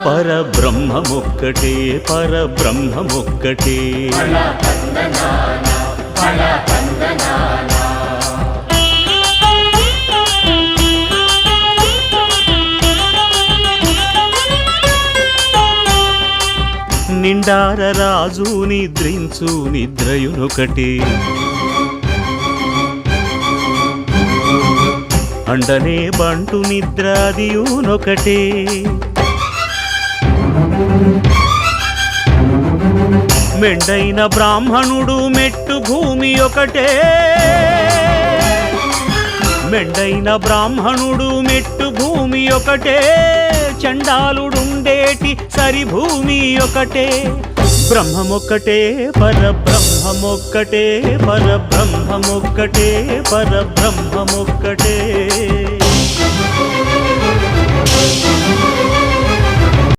పరబ్రహ్మమొక్కటే పరబ్రహ్మమొక్కటే నిండార రాజు నిద్రించు నిద్రయునొకటే అండనే బంటు నిద్రాదియునొకటే మెండైన బ్రాహ్మణుడు మెట్టు భూమి ఒకటే మెండైన బ్రాహ్మణుడు మెట్టు భూమి ఒకటే చండాలుడుండేటి సరి భూమి ఒకటే బ్రహ్మమొక్కటే పరబ్రహ్మమొక్కటే పరబ్రహ్మమొక్కటే పరబ్రహ్మమొక్కటే